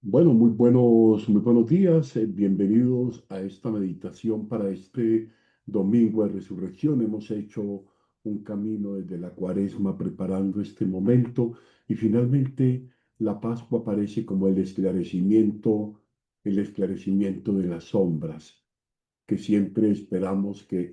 Bueno, muy buenos días. Bienvenidos a esta meditación para este domingo de resurrección. Hemos hecho un camino desde la Cuaresma preparando este momento y finalmente la Pascua aparece como el esclarecimiento de las sombras, que siempre esperamos que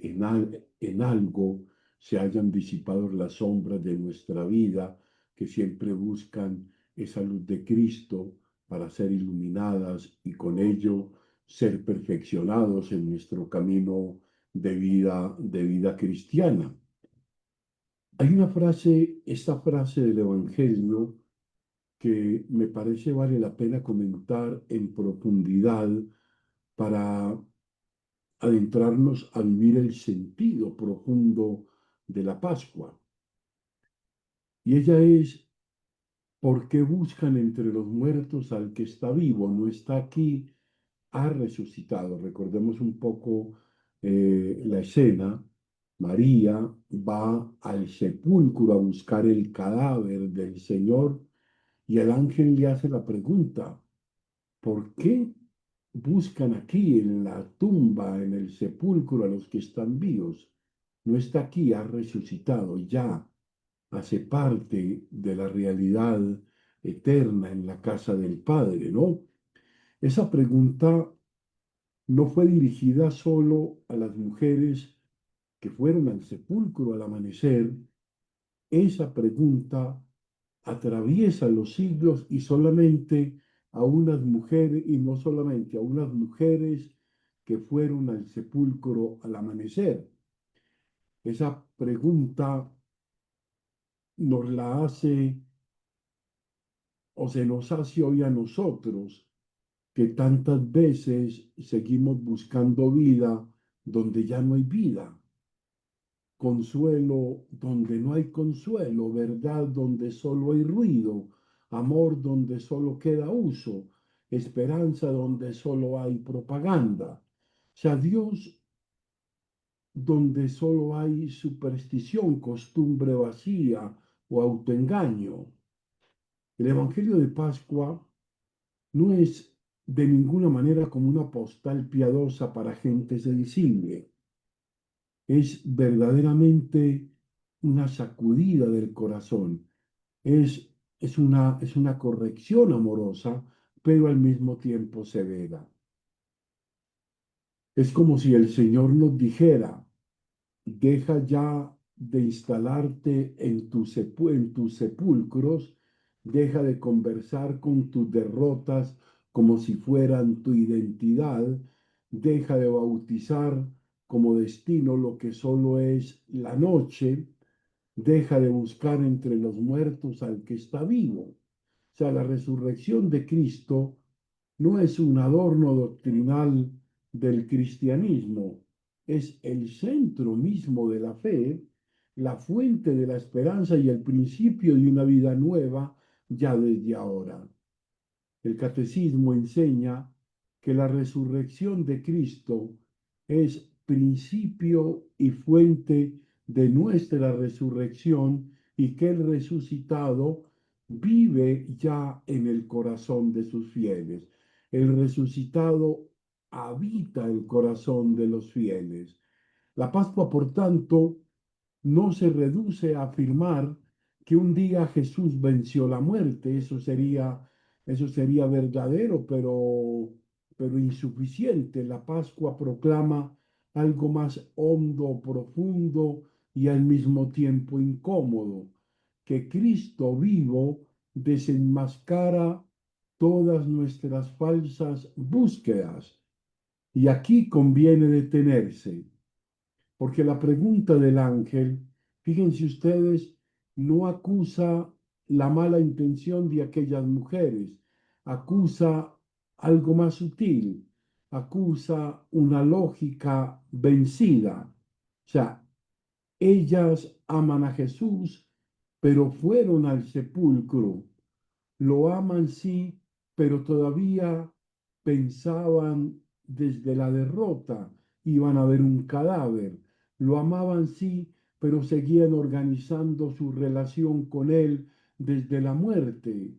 en algo se hayan disipado las sombras de nuestra vida, que siempre buscan esa luz de Cristo para ser iluminadas y con ello ser perfeccionados en nuestro camino de vida cristiana. Hay una frase, esta frase del Evangelio, que me parece vale la pena comentar en profundidad para adentrarnos a vivir el sentido profundo de la Pascua. Y ella es: ¿por qué buscan entre los muertos al que está vivo? No está aquí, ha resucitado. Recordemos un poco la escena. María va al sepulcro a buscar el cadáver del Señor y el ángel le hace la pregunta: ¿por qué buscan aquí en la tumba, en el sepulcro, a los que están vivos? No está aquí, ha resucitado, ya hace parte de la realidad eterna en la casa del Padre, ¿no? Esa pregunta no fue dirigida solo a las mujeres que fueron al sepulcro al amanecer. Esa pregunta atraviesa los siglos y solamente a unas mujeres, y no solamente a unas mujeres que fueron al sepulcro al amanecer. Esa pregunta nos la hace o se nos hace hoy a nosotros, que tantas veces seguimos buscando vida donde ya no hay vida, consuelo donde no hay consuelo, verdad donde solo hay ruido, amor donde solo queda uso, esperanza donde solo hay propaganda. O sea, Dios donde solo hay superstición, costumbre vacía o autoengaño. El Evangelio de Pascua no es de ninguna manera como una postal piadosa para gente sensible. Es verdaderamente una sacudida del corazón. Es una corrección amorosa, pero al mismo tiempo severa. Es como si el Señor nos dijera: deja ya de instalarte en tus sepulcros, deja de conversar con tus derrotas como si fueran tu identidad, deja de bautizar como destino lo que solo es la noche, deja de buscar entre los muertos al que está vivo. O sea, la resurrección de Cristo no es un adorno doctrinal del cristianismo, es el centro mismo de la fe, la fuente de la esperanza y el principio de una vida nueva ya desde ahora. El catecismo enseña que la resurrección de Cristo es principio y fuente de nuestra resurrección y que el resucitado vive ya en el corazón de sus fieles. El resucitado habita el corazón de los fieles. La Pascua, por tanto, no se reduce a afirmar que un día Jesús venció la muerte. Eso sería verdadero, pero insuficiente. La Pascua proclama algo más hondo, profundo y al mismo tiempo incómodo: que Cristo vivo desenmascara todas nuestras falsas búsquedas. Y aquí conviene detenerse, porque la pregunta del ángel, fíjense ustedes, no acusa la mala intención de aquellas mujeres, acusa algo más sutil, acusa una lógica vencida. O sea, ellas aman a Jesús, pero fueron al sepulcro. Lo aman, sí, pero todavía pensaban desde la derrota, iban a ver un cadáver. Lo amaban, sí, pero seguían organizando su relación con él desde la muerte.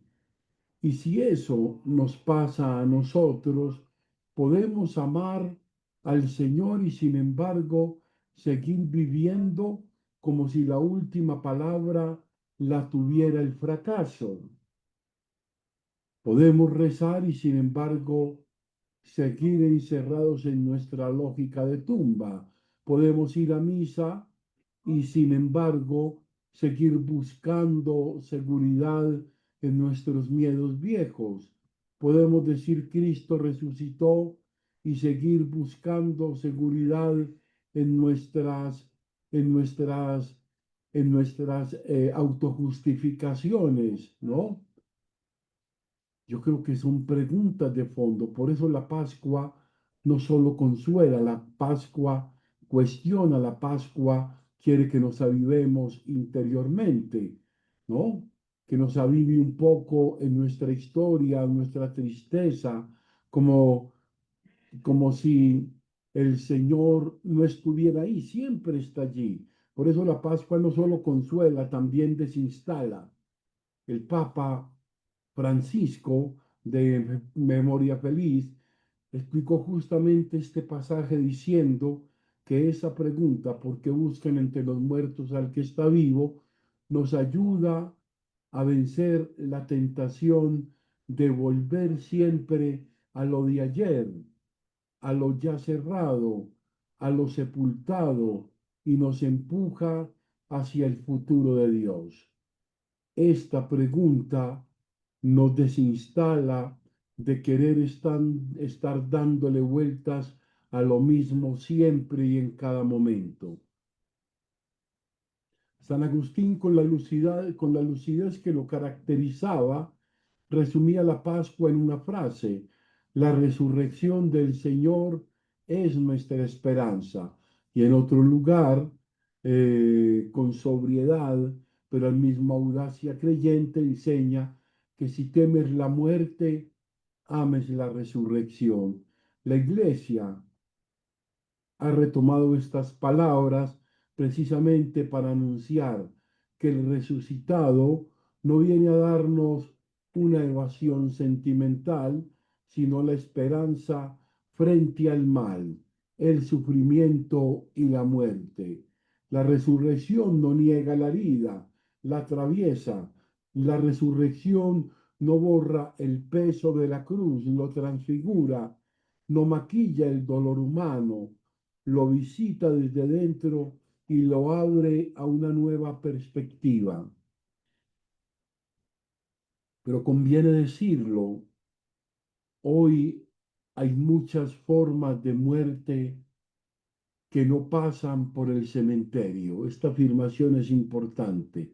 Y si eso nos pasa a nosotros, podemos amar al Señor y sin embargo seguir viviendo como si la última palabra la tuviera el fracaso. Podemos rezar y sin embargo seguir encerrados en nuestra lógica de tumba. Podemos ir a misa y sin embargo seguir buscando seguridad en nuestros miedos viejos. Podemos decir Cristo resucitó y seguir buscando seguridad en en nuestras, en nuestras autojustificaciones, ¿no? Yo creo que son preguntas de fondo. Por eso la Pascua no solo consuela, la Pascua cuestiona, la Pascua quiere que nos avivemos interiormente, ¿no? Que nos avive un poco en nuestra historia, en nuestra tristeza, como, como si el Señor no estuviera ahí, siempre está allí. Por eso la Pascua no solo consuela, también desinstala. El Papa Francisco de Memoria Feliz explicó justamente este pasaje diciendo que esa pregunta, ¿por qué buscan entre los muertos al que está vivo?, nos ayuda a vencer la tentación de volver siempre a lo de ayer, a lo ya cerrado, a lo sepultado, y nos empuja hacia el futuro de Dios. Esta pregunta nos desinstala de querer estar dándole vueltas a lo mismo siempre y en cada momento. San Agustín, con la lucidez que lo caracterizaba, resumía la Pascua en una frase: la resurrección del Señor es nuestra esperanza. Y en otro lugar, con sobriedad, pero al mismo audacia creyente, enseña que si temes la muerte, ames la resurrección. La Iglesia ha retomado estas palabras precisamente para anunciar que el resucitado no viene a darnos una evasión sentimental, sino la esperanza frente al mal, el sufrimiento y la muerte. La resurrección no niega la vida, la atraviesa. La resurrección no borra el peso de la cruz, lo transfigura, no maquilla el dolor humano, lo visita desde dentro y lo abre a una nueva perspectiva. Pero conviene decirlo, hoy hay muchas formas de muerte que no pasan por el cementerio. Esta afirmación es importante.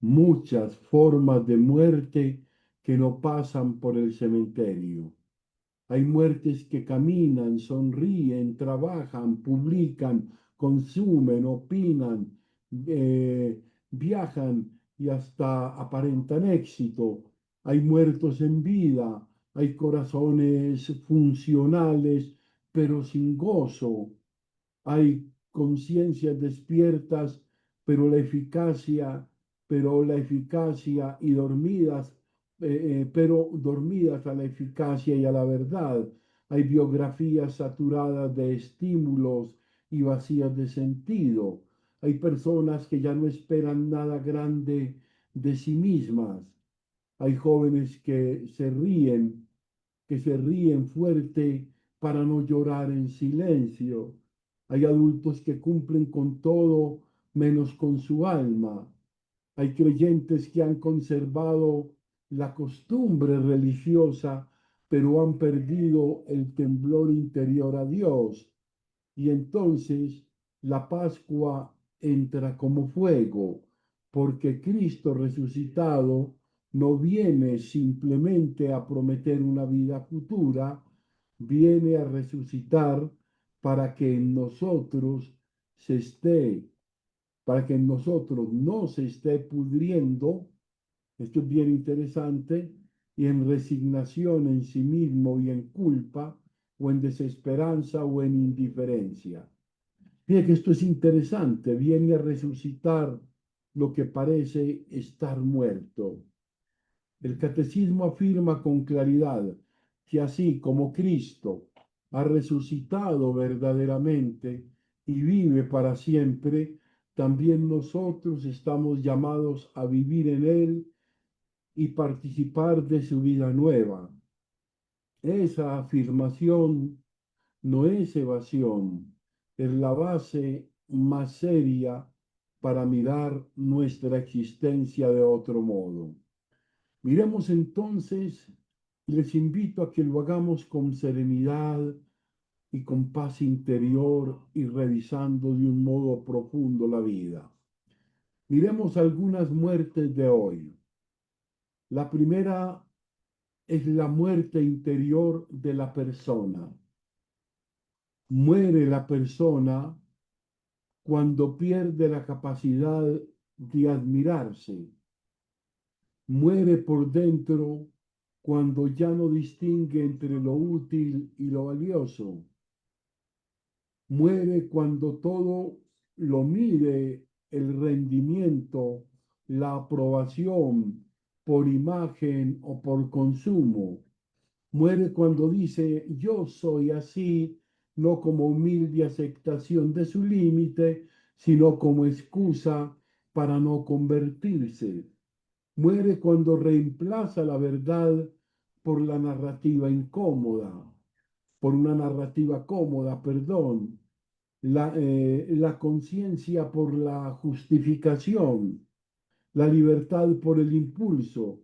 Muchas formas de muerte que no pasan por el cementerio. Hay muertes que caminan, sonríen, trabajan, publican, consumen, opinan, viajan y hasta aparentan éxito. Hay muertos en vida, hay corazones funcionales, pero sin gozo. Hay conciencias despiertas, pero la eficacia y dormidas, pero dormidas a la eficacia y a la verdad. Hay biografías saturadas de estímulos y vacías de sentido. Hay personas que ya no esperan nada grande de sí mismas. Hay jóvenes que se ríen fuerte para no llorar en silencio. Hay adultos que cumplen con todo menos con su alma. Hay creyentes que han conservado la costumbre religiosa, pero han perdido el temblor interior a Dios. Y entonces la Pascua entra como fuego, porque Cristo resucitado no viene simplemente a prometer una vida futura, viene a resucitar para que en nosotros se esté, para que en nosotros no se esté pudriendo. Esto es bien interesante, y en resignación en sí mismo y en culpa, o en desesperanza o en indiferencia. Fíjate que esto es interesante, viene a resucitar lo que parece estar muerto. El catecismo afirma con claridad que así como Cristo ha resucitado verdaderamente y vive para siempre, también nosotros estamos llamados a vivir en Él y participar de su vida nueva. Esa afirmación no es evasión, es la base más seria para mirar nuestra existencia de otro modo. Miremos entonces, y les invito a que lo hagamos con serenidad y con paz interior y revisando de un modo profundo la vida. Miremos algunas muertes de hoy. La primera es la muerte interior de la persona. Muere la persona cuando pierde la capacidad de admirarse. Muere por dentro cuando ya no distingue entre lo útil y lo valioso. Muere cuando todo lo mide el rendimiento, la aprobación por imagen o por consumo. Muere cuando dice yo soy así, no como humilde aceptación de su límite, sino como excusa para no convertirse. Muere cuando reemplaza la verdad por la narrativa incómoda, por una narrativa cómoda, perdón, la conciencia por la justificación, la libertad por el impulso.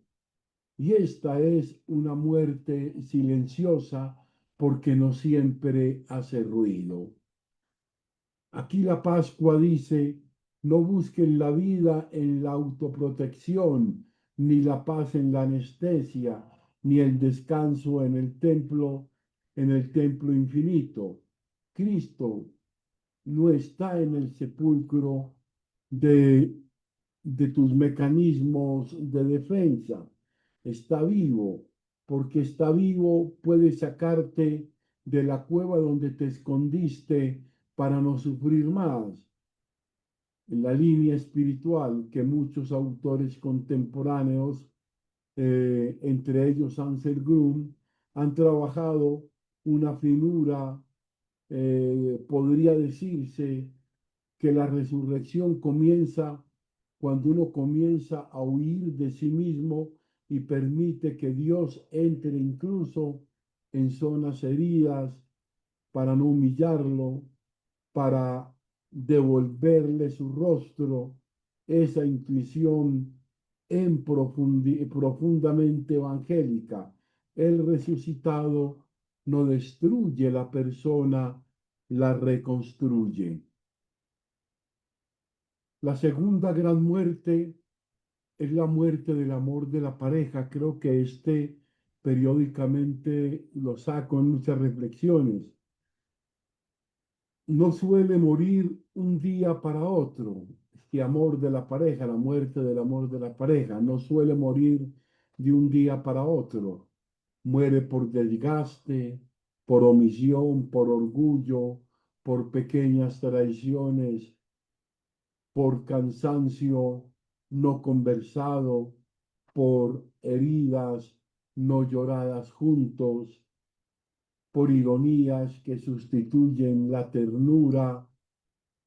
Y esta es una muerte silenciosa porque no siempre hace ruido. Aquí la Pascua dice, no busquen la vida en la autoprotección, ni la paz en la anestesia, ni el descanso en el templo infinito. Cristo no está en el sepulcro de, de tus mecanismos de defensa. Está vivo, porque está vivo puede sacarte de la cueva donde te escondiste para no sufrir más. En la línea espiritual que muchos autores contemporáneos, entre ellos Ansel Grum, han trabajado una finura, podría decirse que la resurrección comienza cuando uno comienza a huir de sí mismo y permite que Dios entre incluso en zonas heridas para no humillarlo, para devolverle su rostro, esa intuición profundamente evangélica. El resucitado no destruye la persona, la reconstruye. La segunda gran muerte es la muerte del amor de la pareja. Creo que periódicamente lo saco en muchas reflexiones. No suele morir un día para otro. Este amor de la pareja, la muerte del amor de la pareja, no suele morir de un día para otro. Muere por desgaste, por omisión, por orgullo, por pequeñas traiciones, por cansancio no conversado, por heridas no lloradas juntos, por ironías que sustituyen la ternura,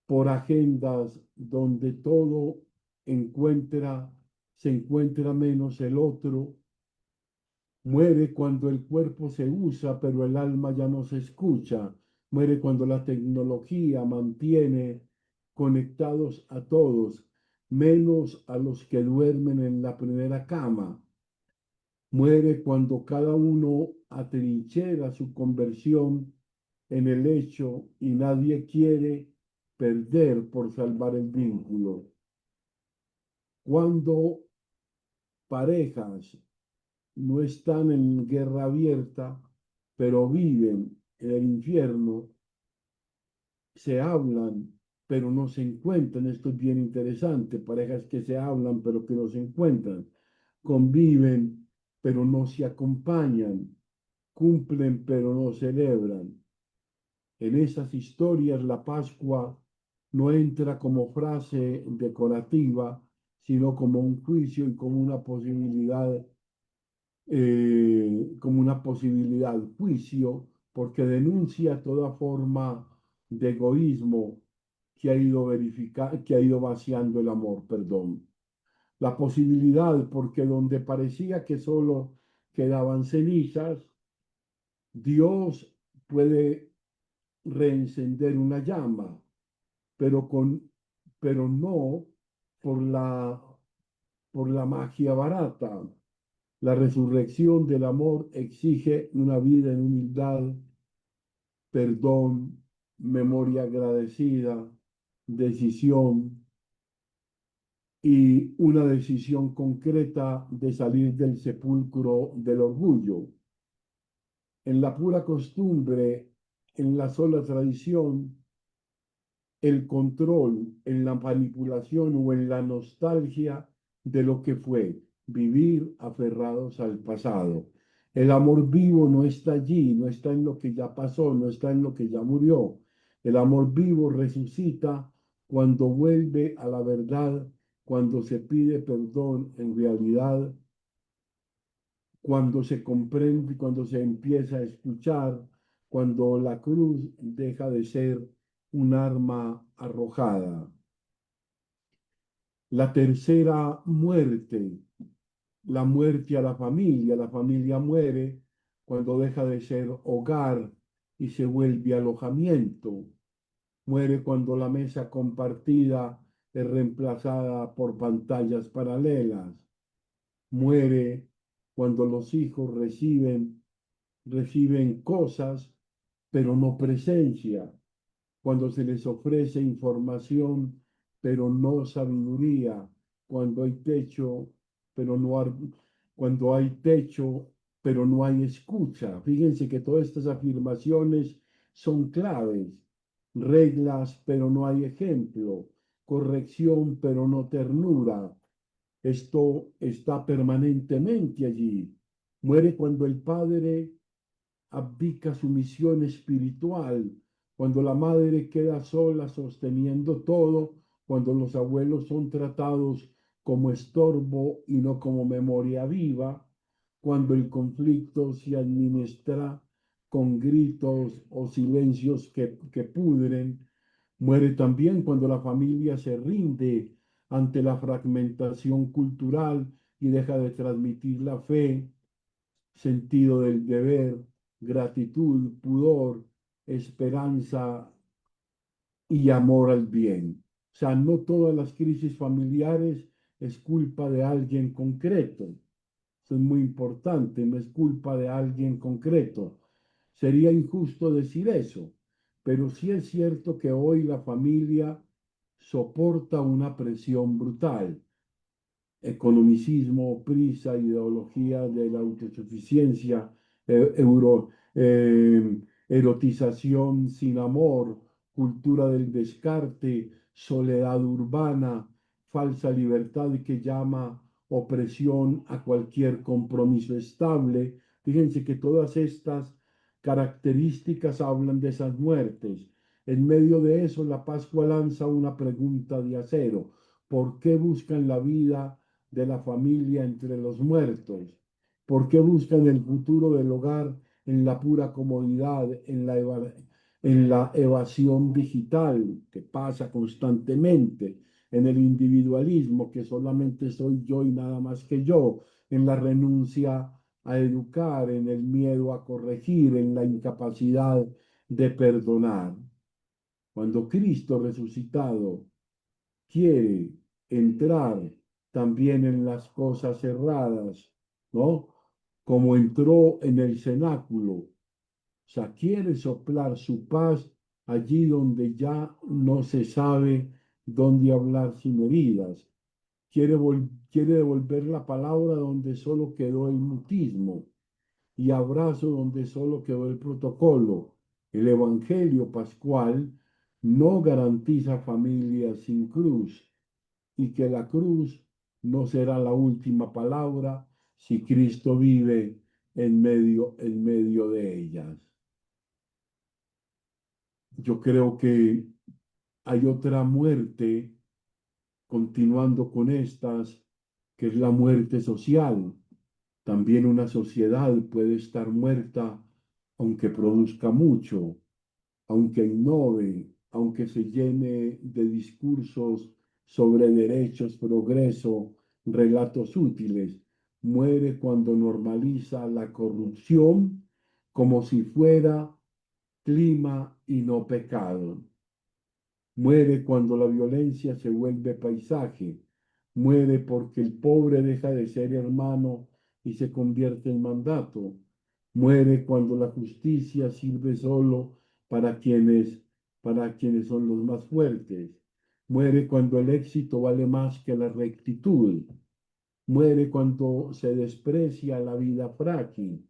por agendas donde todo se encuentra menos el otro. Muere cuando el cuerpo se usa, pero el alma ya no se escucha. Muere cuando la tecnología mantiene conectados a todos, menos a los que duermen en la primera cama. Muere cuando cada uno atrinchera su conversión en el hecho y nadie quiere perder por salvar el vínculo. Cuando parejas no están en guerra abierta, pero viven en el infierno, se hablan, pero no se encuentran. Esto es bien interesante. Parejas que se hablan, pero que no se encuentran. Conviven, pero no se acompañan. Cumplen, pero no celebran. En esas historias la Pascua no entra como frase decorativa, sino como un juicio y como una posibilidad como una posibilidad, juicio, porque denuncia toda forma de egoísmo que ha ido vaciando el amor, perdón. La posibilidad, porque donde parecía que solo quedaban cenizas, Dios puede reencender una llama, pero, pero no por por la magia barata. La resurrección del amor exige una vida en humildad, perdón, memoria agradecida, decisión y una decisión concreta de salir del sepulcro del orgullo. En la pura costumbre, en la sola tradición, el control, en la manipulación o en la nostalgia de lo que fue, vivir aferrados al pasado. El amor vivo no está allí, no está en lo que ya pasó, no está en lo que ya murió. El amor vivo resucita cuando vuelve a la verdad, cuando se pide perdón en realidad, cuando se comprende, cuando se empieza a escuchar, cuando la cruz deja de ser un arma arrojada. La tercera muerte, la muerte a la familia muere cuando deja de ser hogar y se vuelve alojamiento, muere cuando la mesa compartida es reemplazada por pantallas paralelas, muere cuando los hijos reciben cosas, pero no presencia, cuando se les ofrece información, pero no sabiduría, cuando hay techo, pero no hay, cuando hay techo, pero no hay escucha. Fíjense que todas estas afirmaciones son claves, reglas, pero no hay ejemplo, corrección, pero no ternura. Esto está permanentemente allí. Muere cuando el padre abdica su misión espiritual, cuando la madre queda sola sosteniendo todo, cuando los abuelos son tratados como estorbo y no como memoria viva, cuando el conflicto se administra con gritos o silencios que pudren, muere también cuando la familia se rinde ante la fragmentación cultural y deja de transmitir la fe, sentido del deber, gratitud, pudor, esperanza y amor al bien. O sea, no todas las crisis familiares es culpa de alguien concreto. Eso es muy importante, no es culpa de alguien concreto. Sería injusto decir eso, pero sí es cierto que hoy la familia soporta una presión brutal, economicismo, prisa, ideología de la autosuficiencia, erotización sin amor, cultura del descarte, soledad urbana, falsa libertad que llama opresión a cualquier compromiso estable. Fíjense que todas estas características hablan de esas muertes. En medio de eso, la Pascua lanza una pregunta de acero. ¿Por qué buscan la vida de la familia entre los muertos? ¿Por qué buscan el futuro del hogar en la pura comodidad, en la evasión digital que pasa constantemente, en el individualismo que solamente soy yo y nada más que yo, en la renuncia a educar, en el miedo a corregir, en la incapacidad de perdonar? Cuando Cristo resucitado quiere entrar también en las cosas cerradas, ¿no? Como entró en el cenáculo. O sea, quiere soplar su paz allí donde ya no se sabe dónde hablar sin heridas. Quiere devolver la palabra donde solo quedó el mutismo y abrazo donde solo quedó el protocolo. El Evangelio pascual no garantiza familia sin cruz y que la cruz no será la última palabra si Cristo vive en medio de ellas. Yo creo que hay otra muerte, continuando con estas, que es la muerte social. También una sociedad puede estar muerta aunque produzca mucho, aunque innove, aunque se llene de discursos sobre derechos, progreso, relatos útiles. Muere cuando normaliza la corrupción como si fuera clima y no pecado. Muere cuando la violencia se vuelve paisaje. Muere porque el pobre deja de ser hermano y se convierte en mandato. Muere cuando la justicia sirve solo para quienes son los más fuertes. Muere cuando el éxito vale más que la rectitud. Muere cuando se desprecia la vida frágil,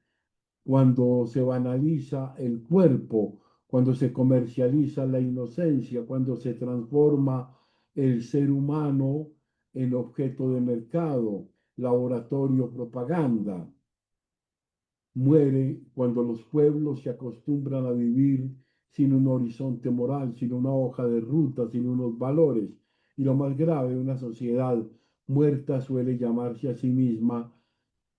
cuando se banaliza el cuerpo, cuando se comercializa la inocencia, cuando se transforma el ser humano en objeto de mercado, laboratorio, propaganda. Muere cuando los pueblos se acostumbran a vivir sin un horizonte moral, sin una hoja de ruta, sin unos valores. Y lo más grave, una sociedad muerta suele llamarse a sí misma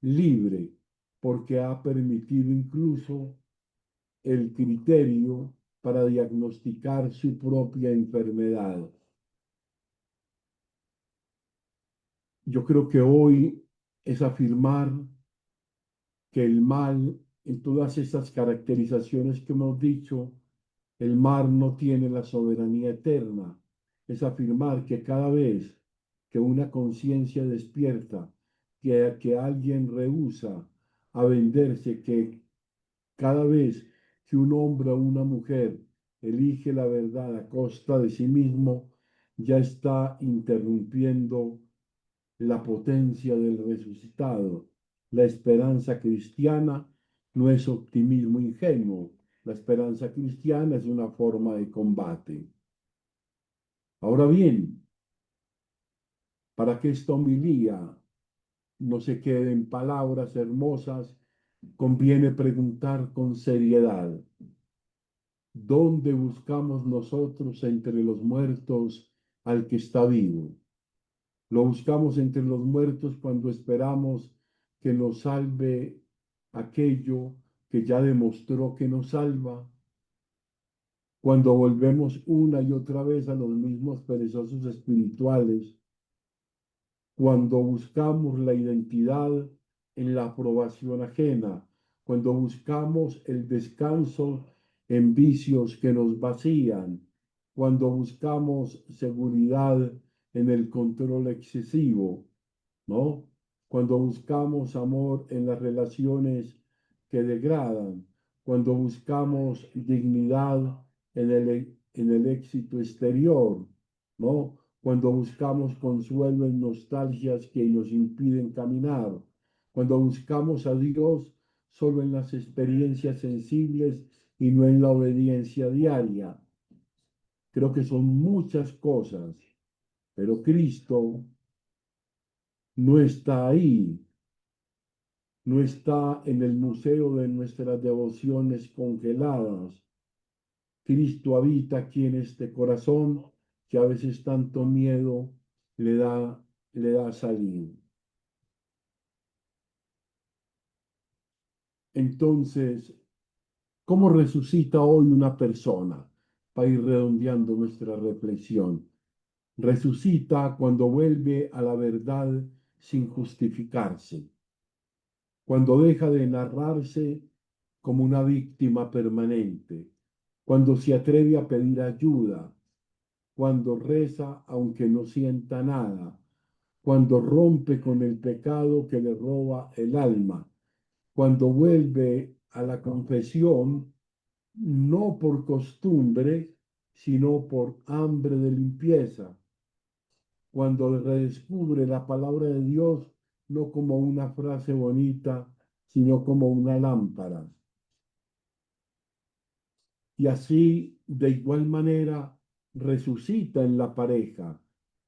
libre, porque ha permitido incluso el criterio para diagnosticar su propia enfermedad. Yo creo que hoy es afirmar que el mal, en todas esas caracterizaciones que hemos dicho, el mal no tiene la soberanía eterna. Es afirmar que cada vez que una conciencia despierta, que alguien rehúsa a venderse, que cada vez que un hombre o una mujer elige la verdad a costa de sí mismo, ya está interrumpiendo la potencia del resucitado. La esperanza cristiana no es optimismo ingenuo. La esperanza cristiana es una forma de combate. Ahora bien, para que esta homilía no se quede en palabras hermosas, conviene preguntar con seriedad: ¿dónde buscamos nosotros entre los muertos al que está vivo? Lo buscamos entre los muertos cuando esperamos que nos salve aquello que ya demostró que nos salva, cuando volvemos una y otra vez a los mismos perezosos espirituales, cuando buscamos la identidad en la aprobación ajena, cuando buscamos el descanso en vicios que nos vacían, cuando buscamos seguridad en el control excesivo, ¿no? Cuando buscamos amor en las relaciones que degradan, cuando buscamos dignidad en el éxito exterior, ¿no? Cuando buscamos consuelo en nostalgias que nos impiden caminar, cuando buscamos a Dios solo en las experiencias sensibles y no en la obediencia diaria. Creo que son muchas cosas, pero Cristo no está ahí, no está en el museo de nuestras devociones congeladas. Cristo habita aquí en este corazón que a veces tanto miedo le da, le da a salir. Entonces, ¿cómo resucita hoy una persona? Para ir redondeando nuestra reflexión. Resucita cuando vuelve a la verdad sin justificarse, cuando deja de narrarse como una víctima permanente, cuando se atreve a pedir ayuda, cuando reza aunque no sienta nada, cuando rompe con el pecado que le roba el alma, cuando vuelve a la confesión no por costumbre, sino por hambre de limpieza, cuando redescubre la palabra de Dios no como una frase bonita, sino como una lámpara. Y así, de igual manera, resucita en la pareja,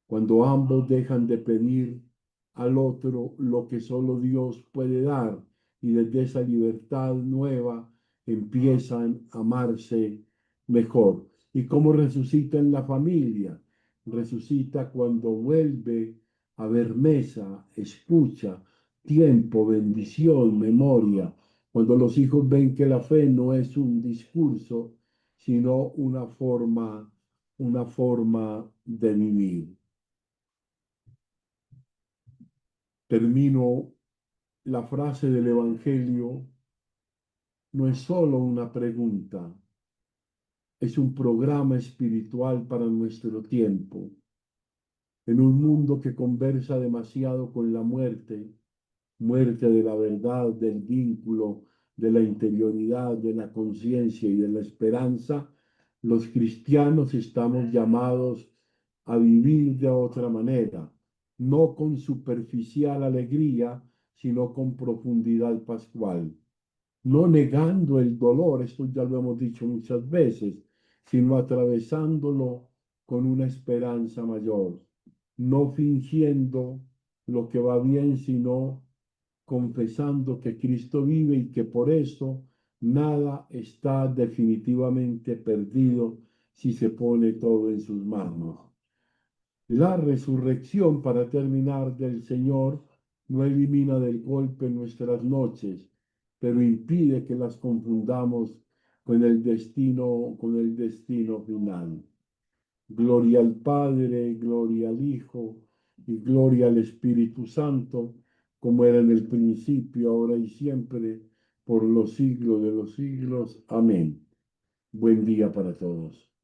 cuando ambos dejan de pedir al otro lo que solo Dios puede dar y desde esa libertad nueva empiezan a amarse mejor. ¿Y cómo resucita en la familia? Resucita cuando vuelve a ver mesa, escucha, tiempo, bendición, memoria. Cuando los hijos ven que la fe no es un discurso, sino una forma de vivir. Termino la frase del Evangelio, no es solo una pregunta, es un programa espiritual para nuestro tiempo. En un mundo que conversa demasiado con la muerte, muerte de la verdad, del vínculo, de la interioridad, de la conciencia y de la esperanza, los cristianos estamos llamados a vivir de otra manera, no con superficial alegría, sino con profundidad pascual, no negando el dolor, esto ya lo hemos dicho muchas veces, sino atravesándolo con una esperanza mayor, no fingiendo lo que va bien, sino confesando que Cristo vive y que por eso nada está definitivamente perdido si se pone todo en sus manos. La resurrección, para terminar, del Señor no elimina del golpe nuestras noches, pero impide que las confundamos con el destino final. Gloria al Padre, gloria al Hijo y gloria al Espíritu Santo, como era en el principio, ahora y siempre, por los siglos de los siglos. Amén. Buen día para todos.